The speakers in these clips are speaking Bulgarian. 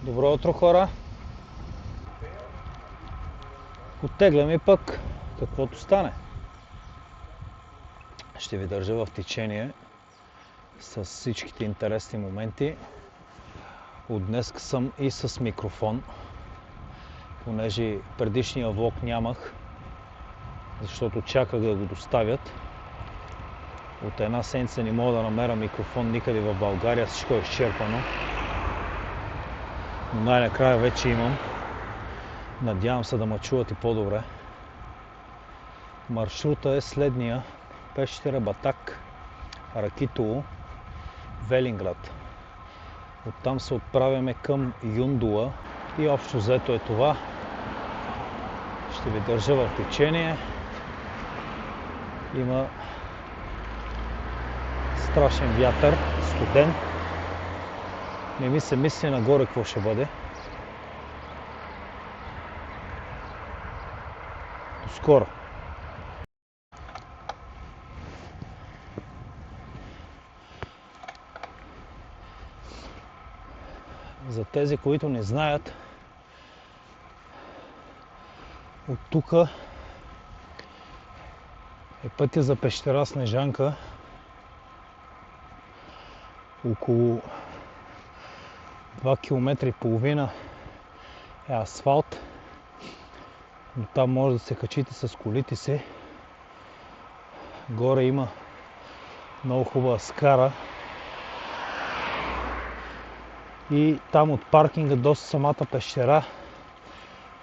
Добро утро, хора! Оттегляме и пък каквото стане. Ще ви държа в течение с всичките интересни моменти. От днес съм и с микрофон, понеже предишния влог нямах, защото чаках да го доставят. От една седмица не мога да намеря микрофон никъде в България, всичко е изчерпано. Но най-накрая вече имам. Надявам се да ме чувате по-добре. Маршрута е следния: Пещера, Батак, Ракитово, Велинград. Оттам се отправяме към Юндула и общо взето е това. Ще ви държа в течение. Има страшен вятър, студен. Не ми се мисли нагоре какво ще бъде. До скоро! За тези, които не знаят, от тук е пътя за пещера Снежанка. Около 2 км и половина е асфалт. Но там може да се качите с колите си. Горе има много хубава скара. И там от паркинга до самата пещера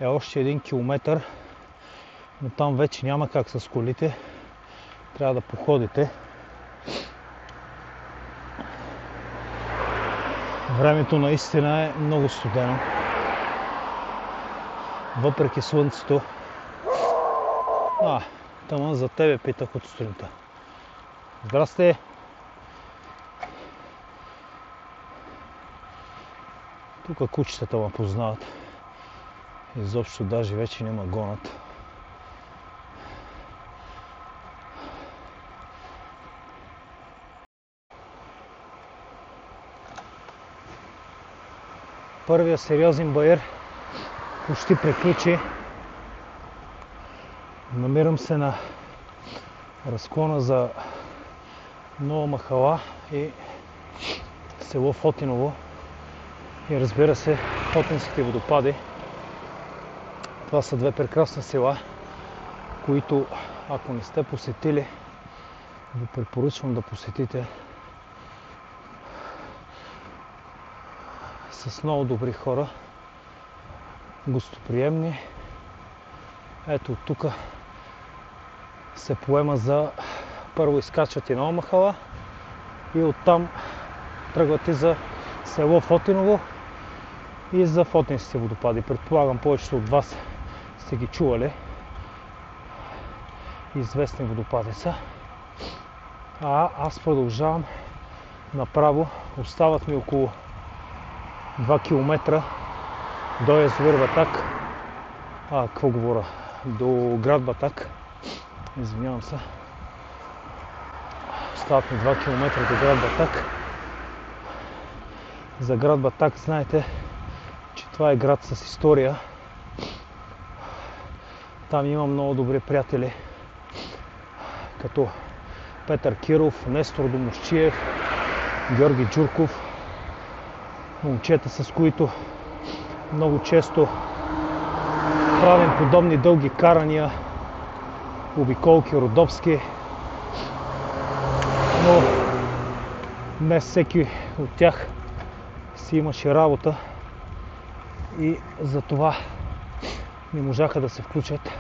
е още 1 км. Но там вече няма как с колите. Трябва да походите. Времето наистина е много студено. Въпреки слънцето. Тъмън за тебе питах от сутринта. Здрасти! Тук кучетата ме познават. Изобщо даже вече не ме гонят. Първия сериозен баир почти приключи. Намирам се на разклона за Нова махала и село Фотиново. И разбира се, Фотинските водопади. Това са две прекрасни села, които, ако не сте посетили, ви препоръчвам да посетите. С много добри хора, гостоприемни. Ето тук се поема за първо изкачвате Нова махала и оттам тръгвате за село Фотиново и за Фотинските водопади. Предполагам, повечето от вас сте ги чували. Известни водопади са. Аз продължавам направо. Остават ми около 2 км до язовир Батак. Какво говоря? До град Батак. Извинявам се. Остават ми 2 км до град Батак. За град Батак знаете, че това е град с история. Там имам много добри приятели, като Петър Киров, Нестор Домощиев, Георги Джурков. Момчета, с които много често правим подобни дълги карания, обиколки, родопски. Но не всеки от тях си имаше работа и за това не можаха да се включат.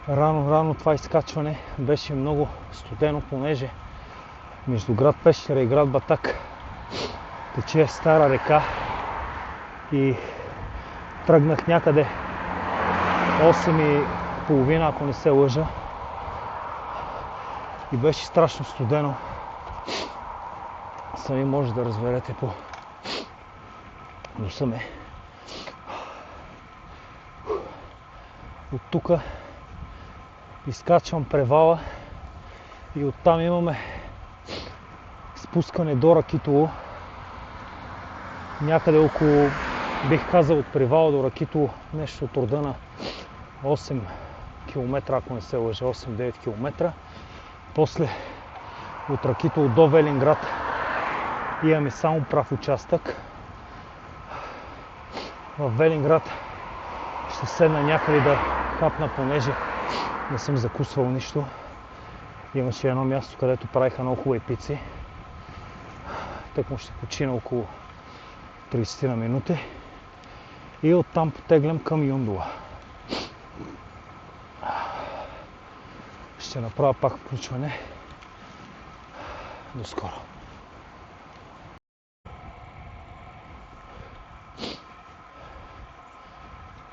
Рано това изкачване беше много студено, понеже между град Пещера и град Батак тече стара река и тръгнах някъде 8:30, ако не се лъжа, и беше страшно студено. Сами може да разберете по носа ме. От тук изкачвам превала И оттам имаме спускане до Ракитово. Някъде около, бих казал, от Привала до Ракитово, нещо от рода на 8 км, ако не се лъжа, 8-9 км. После от Ракитово до Велинград имаме само прав участък. В Велинград ще седна някъде да хапна, понеже не съм закусвал нищо. Имаше едно място, където правиха много хубави пици. Тъкмо ще почина около 30 на минути. И оттам потеглям към Юндола. Ще направя пак включване. До скоро.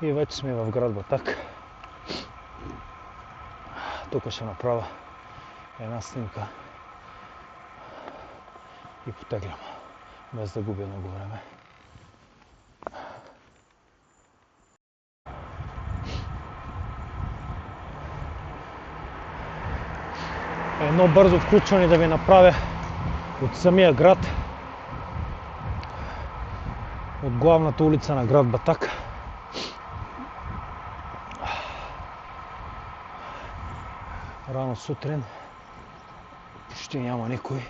И вече сме в град Батак. Тук ще направя една снимка и потеглям, без да губя много време. Едно бързо включване да ви направя от самия град, от главната улица на град Батак. Рано сутрин, почти няма никой.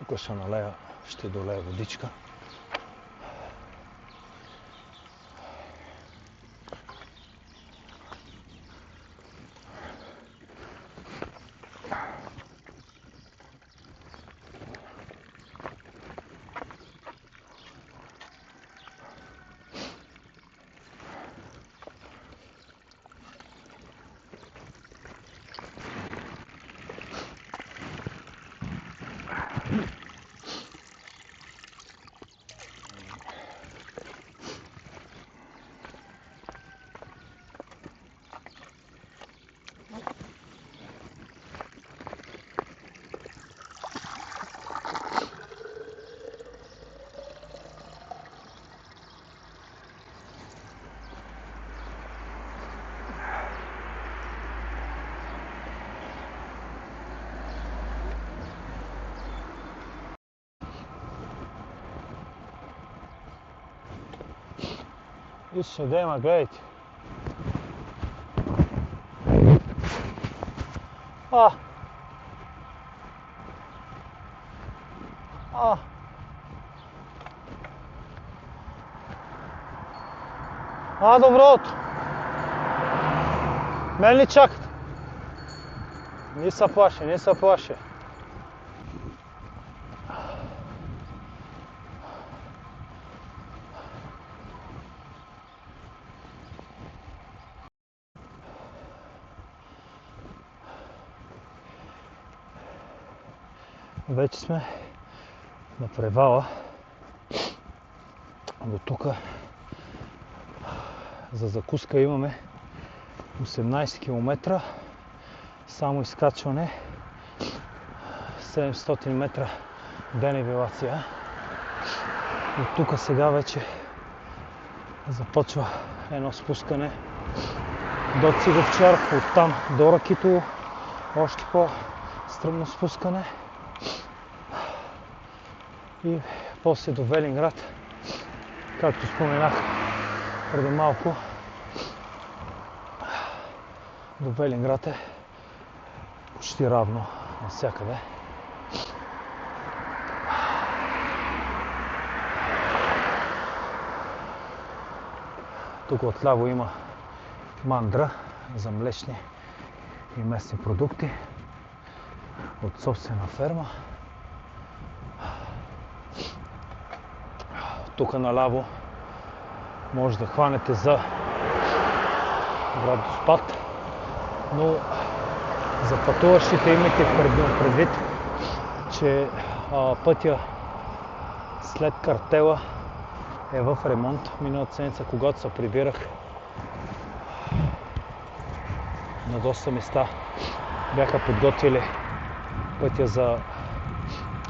Тук ще налея, ще долея водичка. Вижте, да има, гледайте. Добро утро. Мен ли чакате? Не се плаши, не се плаши. Вече сме на превала. До тук за закуска имаме 18 км, само изкачване, 700 метра денивелация. От тук сега вече започва едно спускане до Циговчар, оттам до Ракитово, още по-стръмно спускане и после до Велинград. Както споменах преди малко, до Велинград е почти равно навсякъде. Тук отляво има мандра за млечни и местни продукти от собствена ферма. Тук наляво може да хванете за град Доспат, но За пътуващите имайте предвид, че пътя след картела е в ремонт. Миналата седмица, когато се прибирах на доста места, бяха подготвили пътя за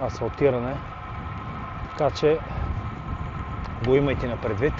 асфалтиране, така че го имайте на предвид.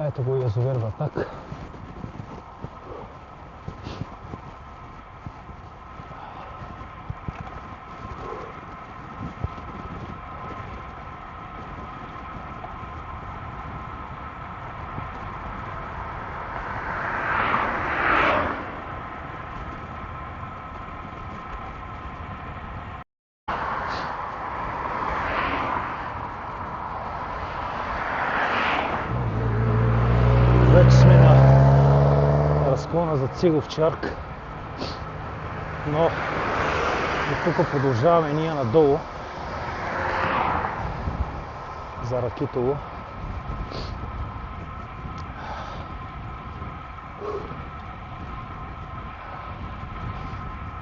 Ето го язовир Батак. Вече сме на разклона за Цигов чарк, но и тук продължаваме ние надолу за Ракитово.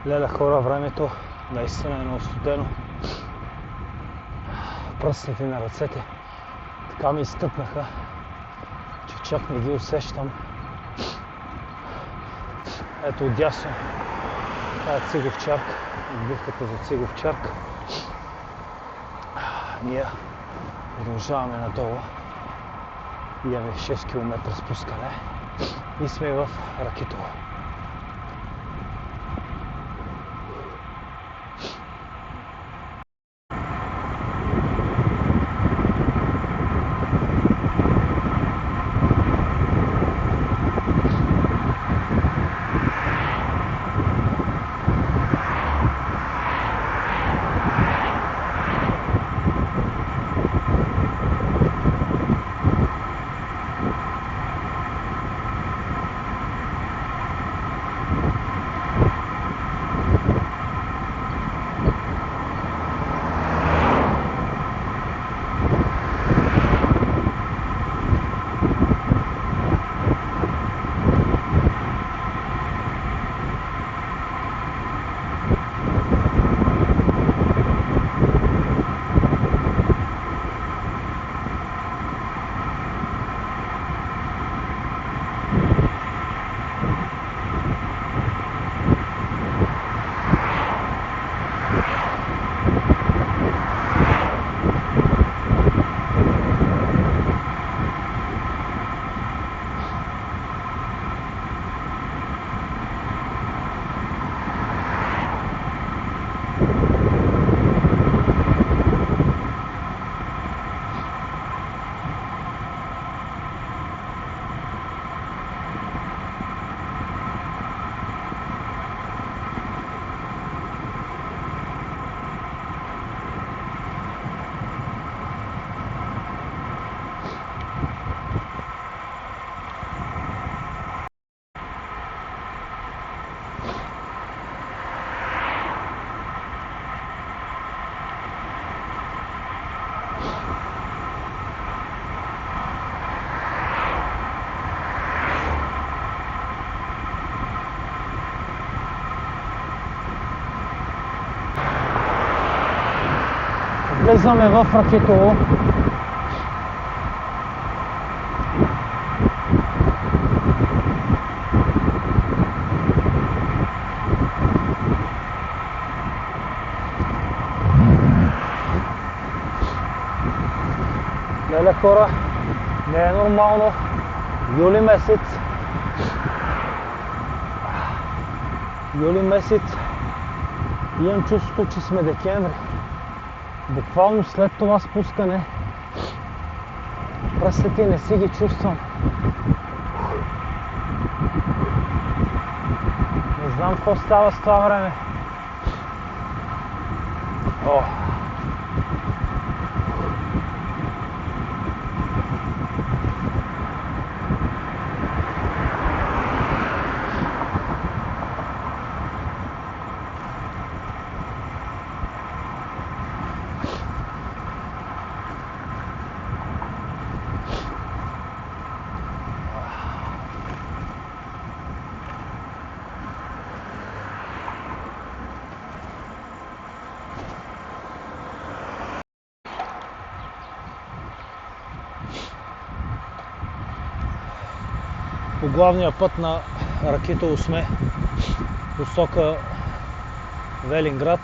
Леля хора, времето наистина е много студено. Пръстите на ръцете така ми изтъпнаха, че чак не ги усещам. Ето отдясно, това е Цигов чарк, отбивката за Цигов чарк. Ние продължаваме надолу, имаме 6 км спускане и сме в Ракитово. Влизаме в Ракитово. Леле хора, не е нормално. Юли месец имам чувството, че сме декември. Буквално след това спускане пръстите не си ги чувствам. Не знам какво става с това време. По главния път на Ракитово сме, посока Велинград.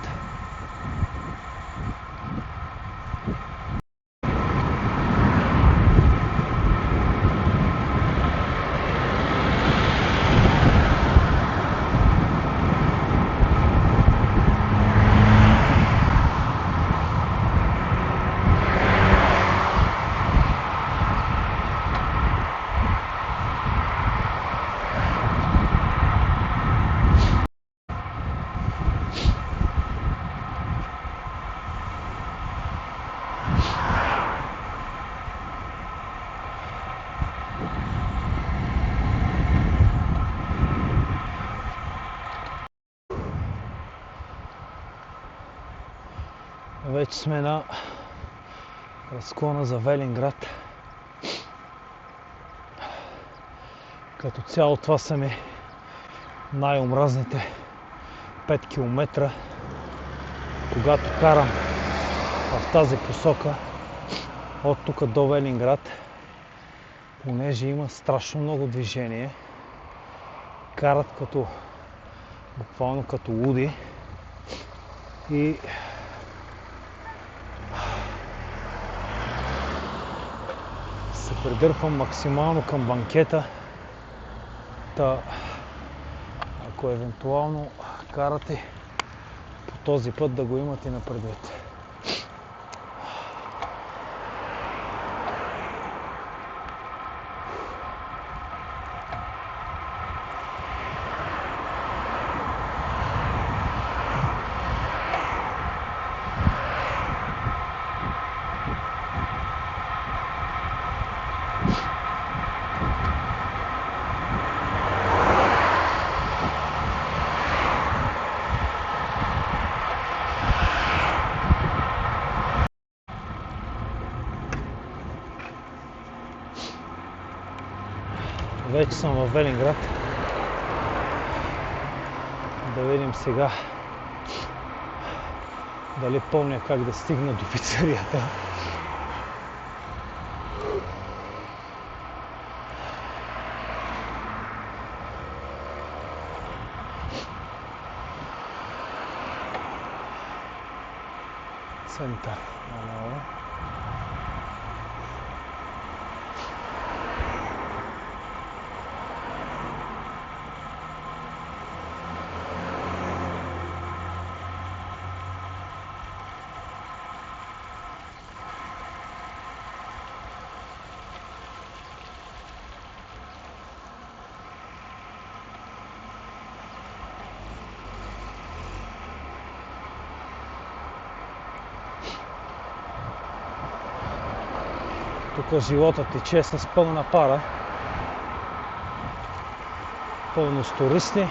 Вече сме на разклона за Велинград. Като цяло това са ми най-омразните 5 км, когато карам в тази посока от тук до Велинград, понеже има страшно много движение. Карат като буквално като луди и се придърпвам максимално към банкета. Та, ако евентуално карате по този път, да го имате на предвид. Вече съм в Велинград. Да видим сега дали помня как да стигна до пицарията. Център. Тук живота тече с пълна пара, пълно с туристи.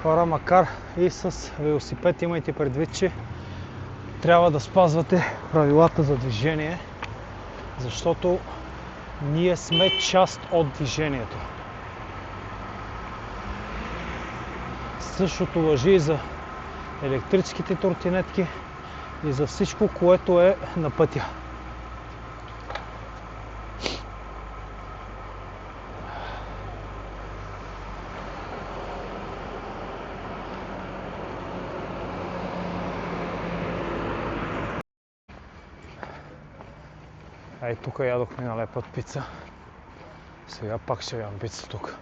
Хора, макар и с велосипед, имайте предвид, че трябва да спазвате правилата за движение, защото ние сме част от движението. Същото важи и за електрическите тротинетки и за всичко, което е на пътя. Ей, тук ядох миналия път пица. Сега пак ще ям пица тук.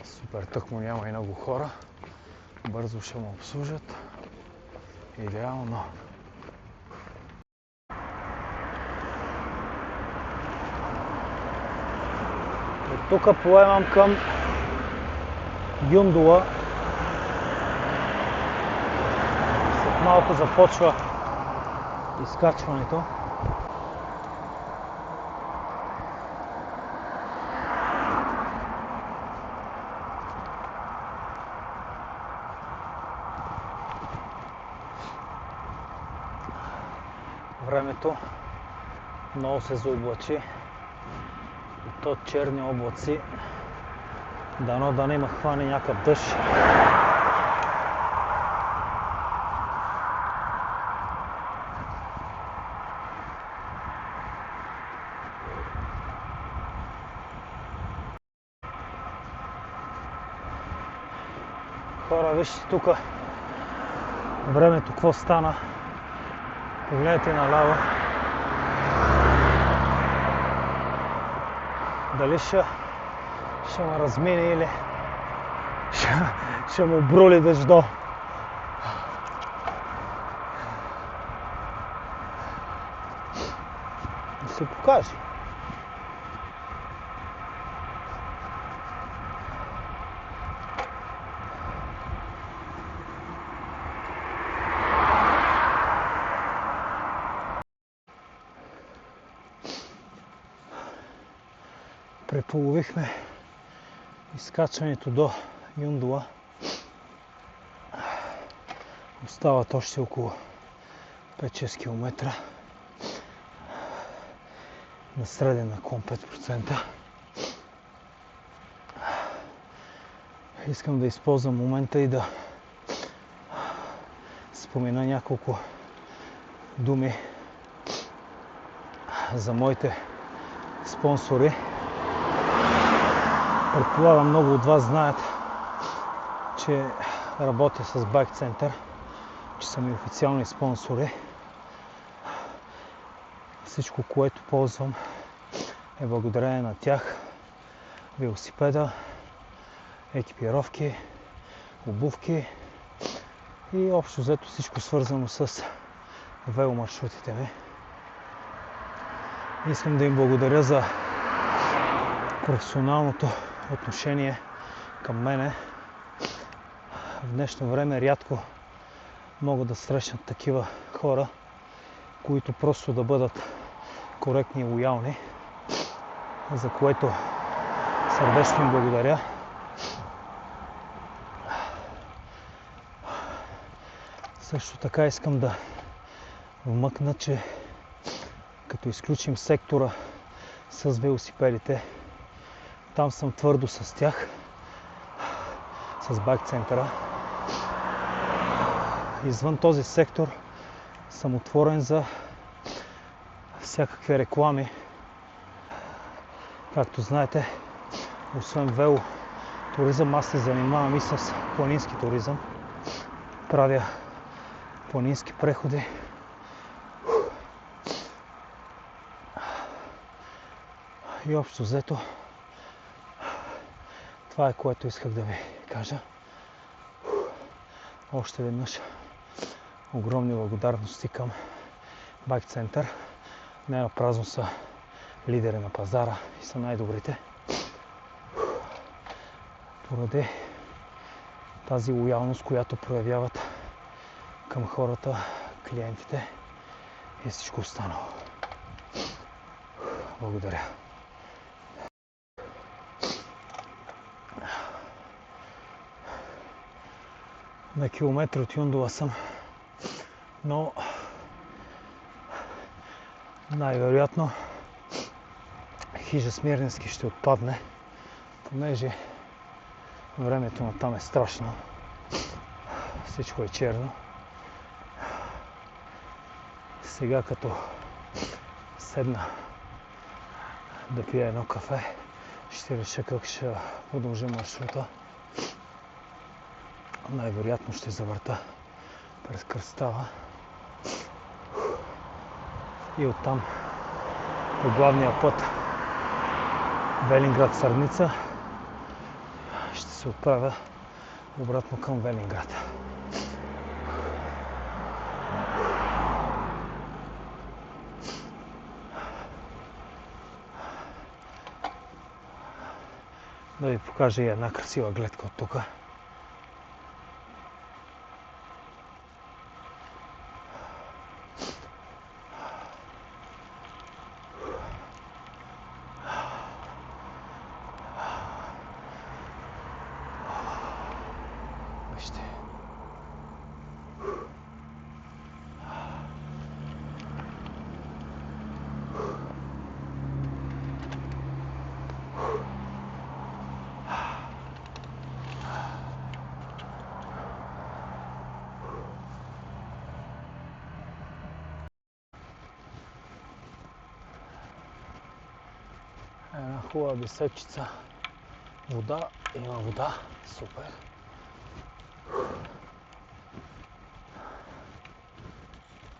Супер, тъкмо няма и много хора. Бързо ще му обслужат. Идеално. От тук поемам към Юндола. След малко започва изкачването. Времето много се заоблачи и то черни облаци. Дано да не ме хване някакъв дъжд. Хора, вижте тук времето какво стана. Погледнете наляво. Дали ще ме размине или ще му брули дъждо. Да се покаже. Преполовихме изкачването до Юндола. Остават още около 5-6 км. На среден наклон 5%. Искам да използвам момента и да спомена няколко думи за моите спонсори. Предполагам, много от вас знаят, че работя с Bike Center, че са ми официални спонсори. Всичко, което ползвам, е благодарение на тях. Велосипеда, екипировки, обувки и общо взето всичко свързано с веломаршрутите ми. Искам да им благодаря за професионалното отношение към мене. В днешно време рядко могат да срещнат такива хора, които просто да бъдат коректни и лоялни, за което сърдечно им благодаря. Също така искам да вмъкна, че като изключим сектора с велосипедите, там съм твърдо с тях, с Bike Center. Извън този сектор съм отворен за всякакви реклами. Както знаете, освен велотуризъм, аз се занимавам и с планински туризъм. Правя планински преходи. И общо взето, това е, което исках да ви кажа. Още веднъж огромни благодарности към Bike Center. Не напразно са лидери на пазара и са най-добрите. Поради тази лоялност, която проявяват към хората, клиентите и всичко останало. Благодаря. На километри от Юндола съм, но най-вероятно хижа Смирненски ще отпадне, понеже времето на там е страшно. Всичко е черно. Сега като седна да пия едно кафе, ще реша как ще продължа маршрута. Най-вероятно ще завърта през Кръстава и оттам по главния път Велинград-Сърница ще се отправя обратно към Велинград. Да ви покажа и една красива гледка от тук. Вижте. Една хубава беседчица. Вода, има вода. Супер.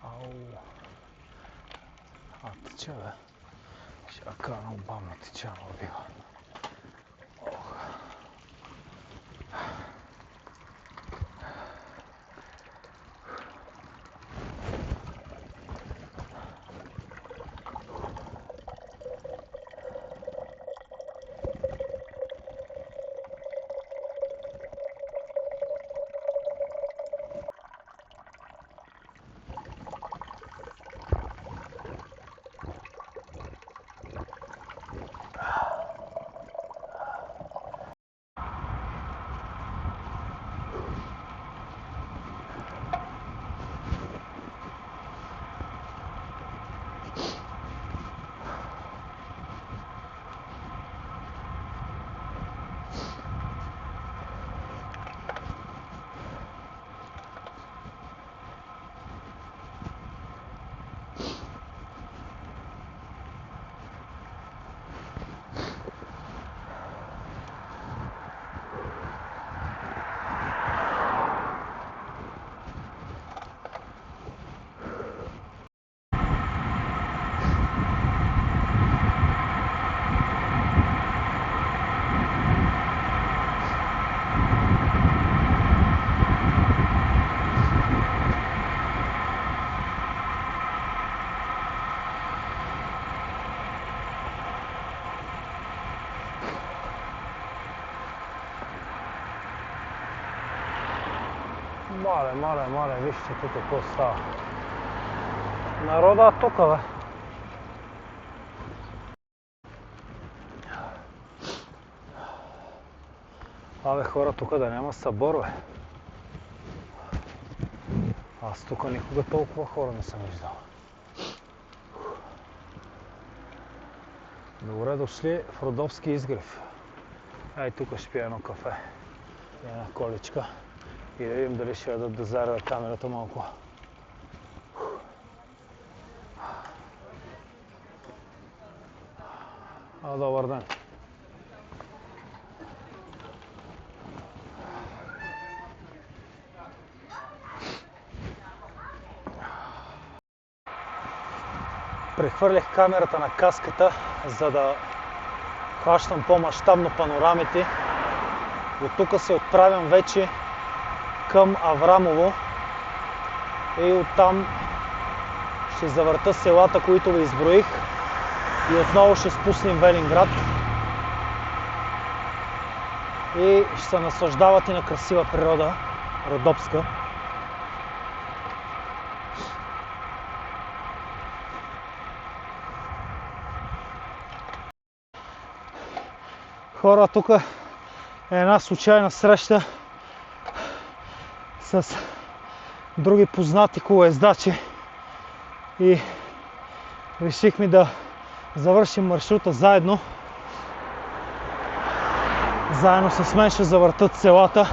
Ау. Тече, бе. Шака много бавно тече, но бива. Мале, вижте тук какво става. Народа тук, бе. Абе, хора, тук да няма събор, бе. Аз тук никога толкова хора не съм виждал. Добре дошли в Родопски изгрев. Ай, тук ще пия едно кафе и една количка. И да видим дали ще дадат да заряда камерата малко. Добър ден! Прехвърлих камерата на каската, за да хващам по-мащабно панорамите. От тук се отправям вече към Аврамово и оттам ще завърта селата, които ви изброих и отново ще спуснем Велинград и ще се наслаждавате на красива природа, родопска. Хора, тук е една случайна среща с други познати колоездачи и решихме да завършим маршрута заедно. Заедно с мен ще завъртат селата.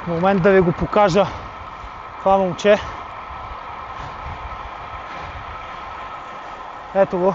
В момент да ви го покажа това момче. Ето го.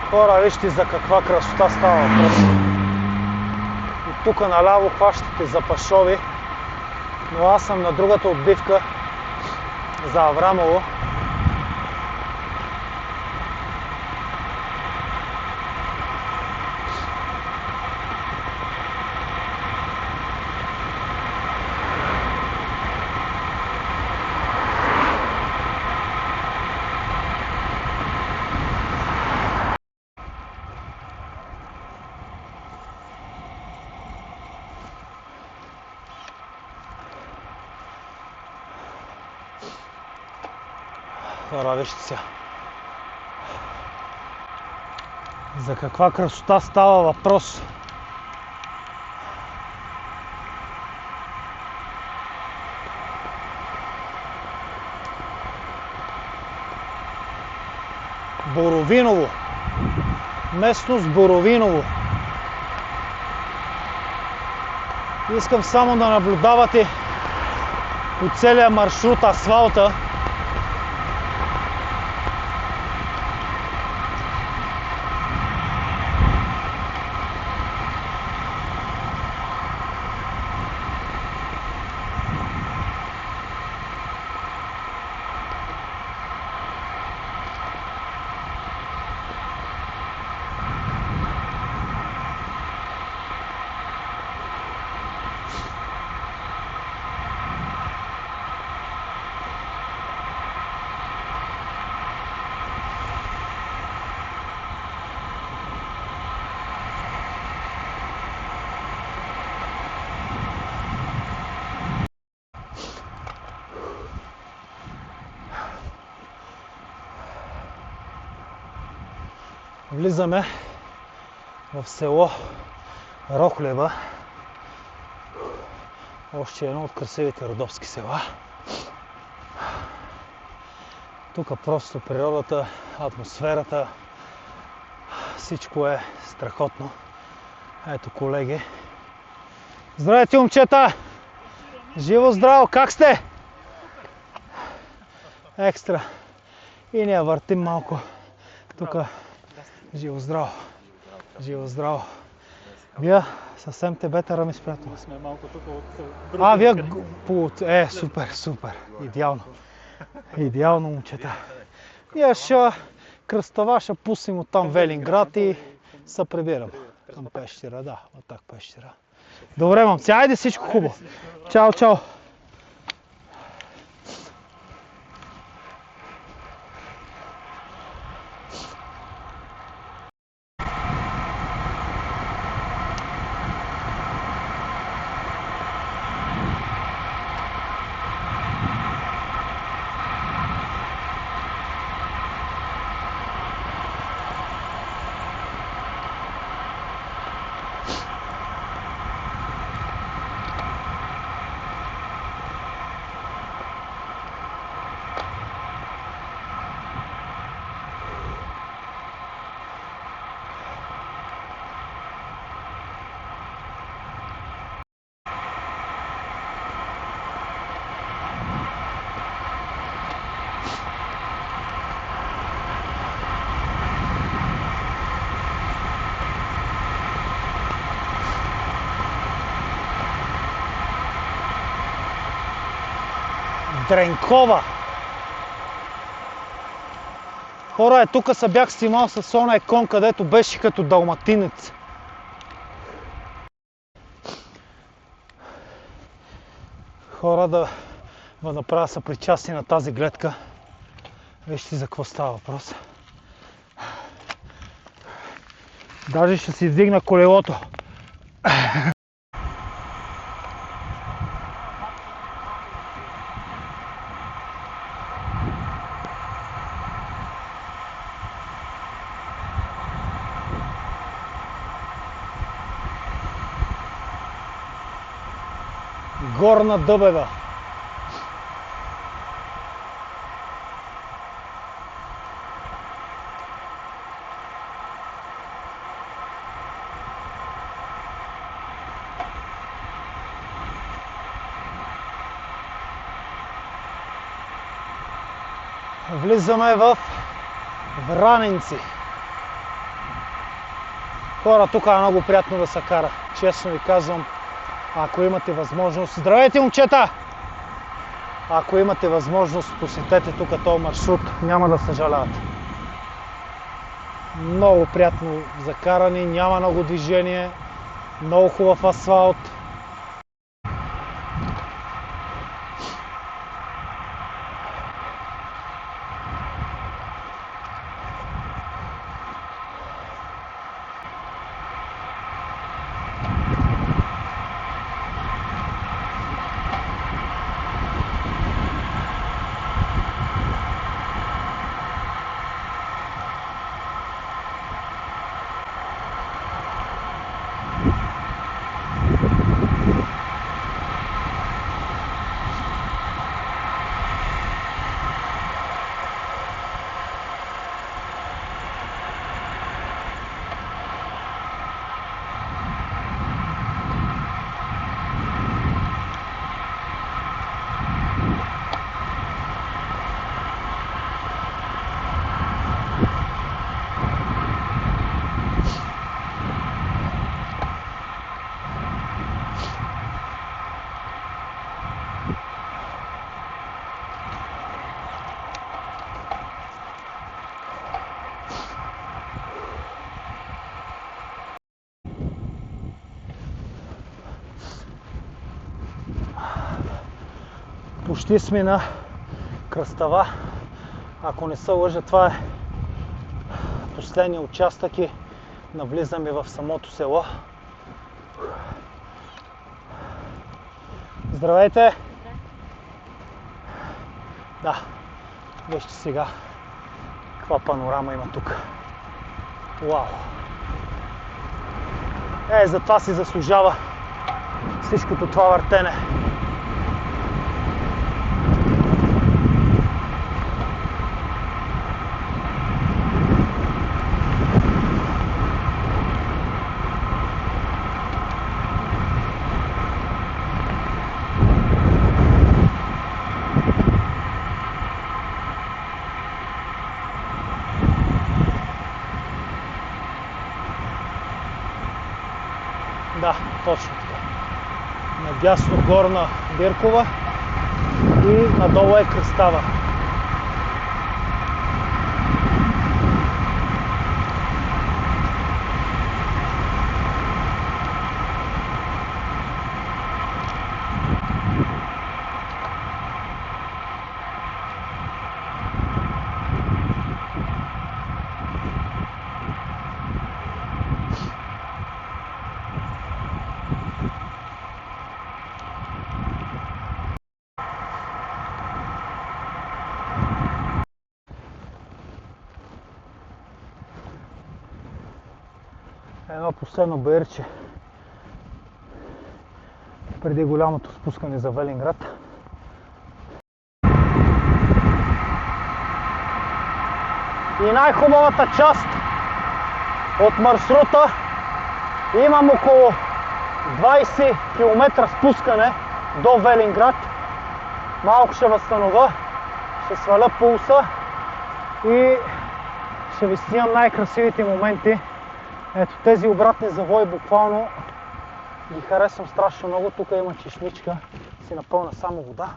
Хора, вижте за каква красота става въпрос. И тук наляво хващате за Пашови, но аз съм на другата отбивка за Аврамово. Хора, вижте сега. За каква красота става въпрос. Боровиново. Местност Боровиново. Искам само да наблюдавате по целия маршрут асфалта. Влизаме в село Рохлева, още едно от красивите родопски села. Тук просто природата, атмосферата, всичко е страхотно. Ето, колеги. Здравейте, момчета! Живо, здраво! Как сте? Екстра. И ние въртим малко тук. Живо, здраво! Живо, здраво! Вие съвсем тебетъра ми спрятал. Сме малко тук от вие... супер, супер. Идеално. Идеално, момчета. Ние ще кръстава, ще пустим от там Велинград и се прибирам към Пещера. Да, от так Пещера. Добре, мамци, айде, всичко хубаво. Чао, чао. Дренкова. Хора, тук се бях снимал с оная кон, където беше като далматинец. Хора, да направя съпричастие на тази гледка. Вижте за какво става въпрос. Даже ще си вдигна колелото. Горна Дъбева. Влизаме в Вранинци. Хора, тук е много приятно да се кара. Честно ви казвам, ако имате възможност... Здравейте, момчета! Ако имате възможност, посетете тук този маршрут, няма да съжалявате. Много приятно за каране, няма много движение, много хубав асфалт. Почти сме на Кръстава. Ако не се лъжа, това е последния участък и навлизаме в самото село. Здравейте! Да, вижте сега каква панорама има тук. Вау! Затова си заслужава всичкото това въртене. Да, точно така. Надясно Горна Биркова и надолу е Кръстава. Едно последно баирче преди голямото спускане за Велинград. И най-хубавата част от маршрута, имам около 20 км спускане до Велинград. Малко ще възстановя, ще сваля пулса и ще ви снимам най-красивите моменти. Ето тези обратни завои буквално ги харесвам страшно много. Тук има чешмичка, си напълна само вода.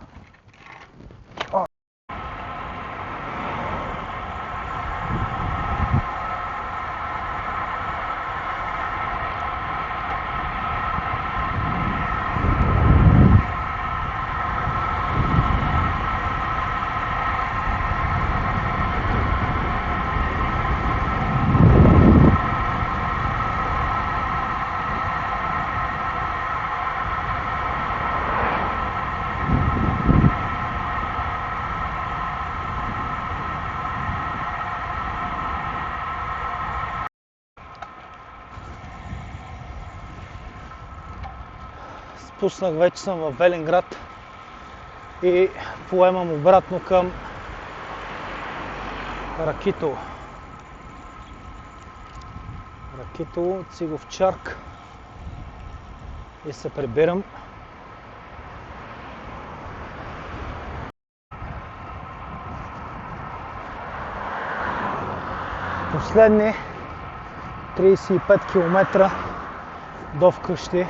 Спуснах, вече съм в Велинград и поемам обратно към Ракитово. Ракитово, Цигов-Чарк и се прибирам. Последни 35 км до вкъщи.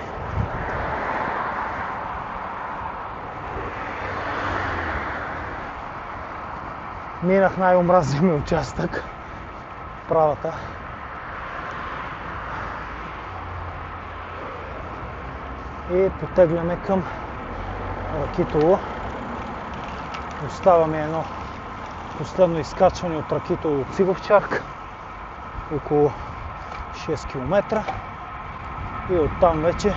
Минах най-омразния ми участък, правата. И потегляме към Ракитово. Остава ми едно последно изкачване от Ракитово до Цигов-Чарк, около 6 км. И оттам вече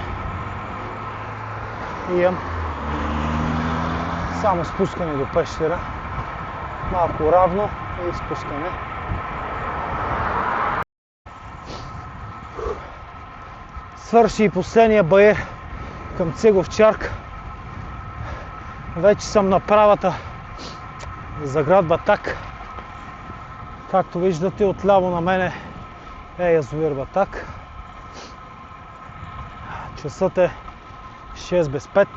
имам само спускане до Пещера. Малко равно и спускане. Свърши и последния баир към Цигов-Чарк. Вече съм на правата за град Батак. Както виждате, отляво на мене е язовир Батак. Часът е 6 без 5.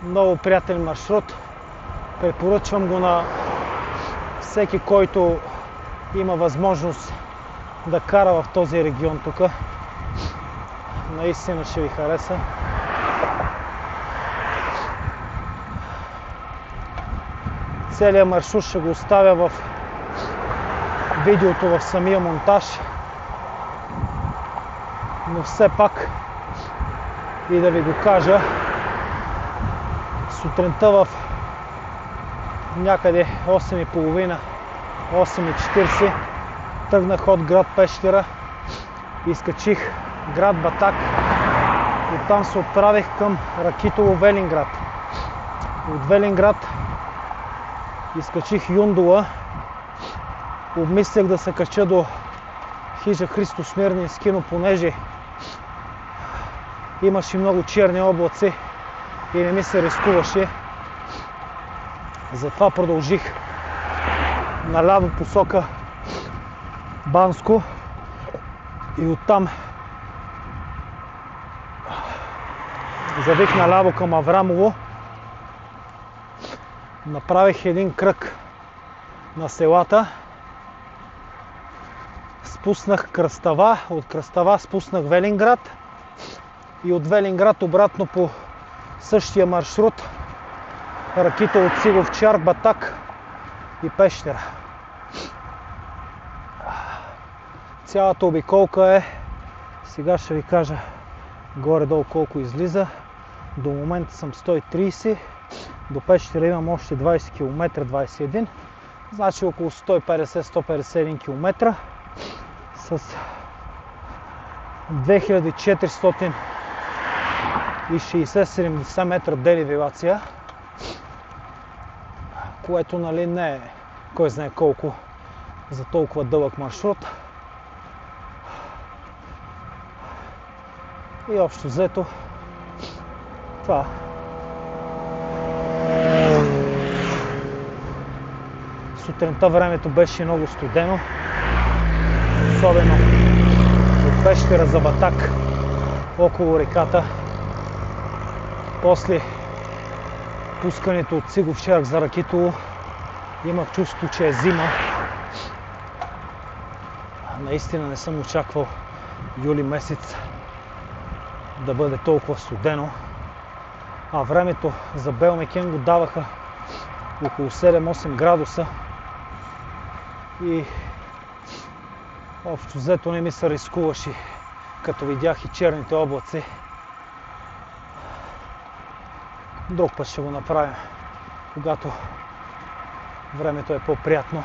Много приятен маршрут. Препоръчвам го на всеки, който има възможност да кара в този регион тук. Наистина ще ви хареса. Целият маршрут ще го оставя в видеото в самия монтаж. Но все пак и да ви го кажа, сутринта в някъде 8:30, 8:40 тръгнах от град Пещера, изкачих град Батак, оттам се отправих към Ракитово, Велинград. От Велинград изкачих Юндола, обмислях да се кача до хижа Христо Смирненски, но понеже имаше много черни облаци и не ми се рискуваше, затова продължих наляво посока Банско и оттам завих наляво към Аврамово. Направих един кръг на селата, спуснах Кръстава, от Кръстава спуснах Велинград и от Велинград обратно по същия маршрут Ракитово, Цигов-Чарк, Батак и Пещера. Цялата обиколка е, сега ще ви кажа горе-долу колко излиза. До момента съм 130, до Пещера имам още 20 км, 21, значи около 150-151 км с 2460-70 метра деривация, което нали не е кой знае колко за толкова дълъг маршрут. И общо взето това. Сутринта времето беше много студено, особено от Пещера за Батак, около реката. После пускането от Цигов-Чарк за Ракитово имах чувство, че е зима. Наистина не съм очаквал юли месец да бъде толкова студено. А времето за Белмекен го даваха около 7-8 градуса. И общо взето не ми се рискуваше, като видях и черните облаци. Друг път ще го направим, когато времето е по-приятно.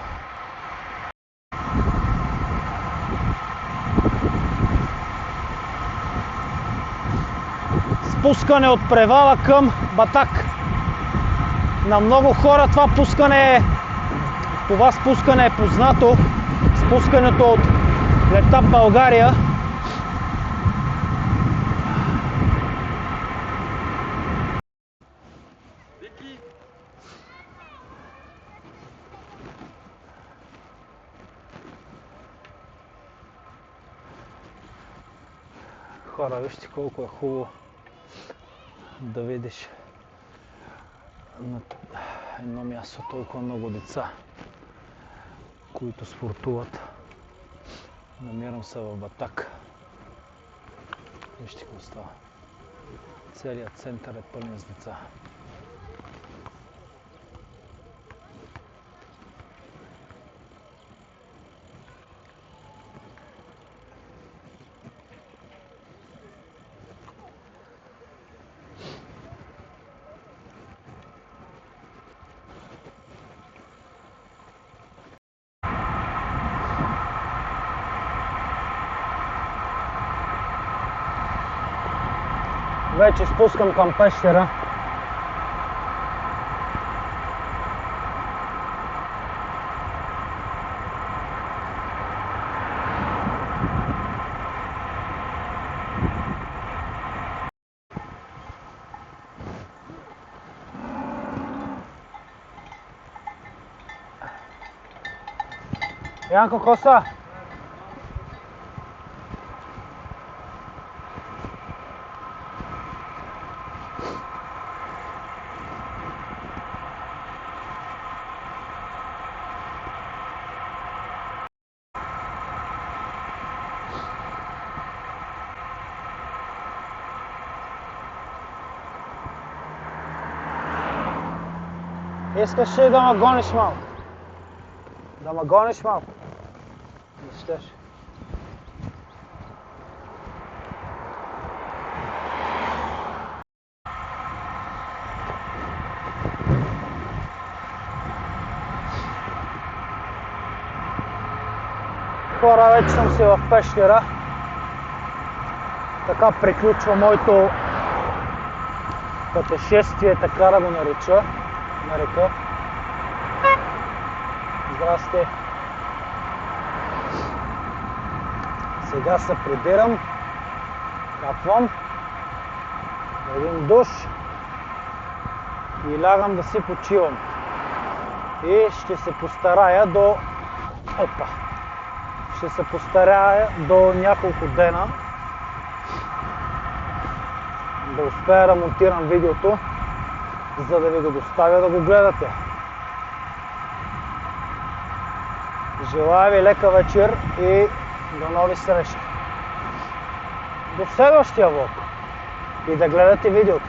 Спускане от превала към Батак. На много хора това спускане е познато. Спускането от Летап България Хора, вижте колко е хубаво да видиш на едно място толкова много деца, които спортуват. Намирам се в Батак. Вижте какво става. Целият център е пълен с деца. Вече спускам към пещера. Янко, коса? Искаш ли да ме гониш малко? Да ме гониш малко? Не щеш. Хора, вече съм си в пещера. Така приключва моето пътешествие, така да го нарека. Здрасти! Сега се прибирам, капвам, един душ и лягам да си почивам. И ще се постарая до няколко дена да успея да монтирам видеото, за да ви го доставя да го гледате. Желая ви лека вечер и до нови срещи. До следващия влог и да гледате видеото.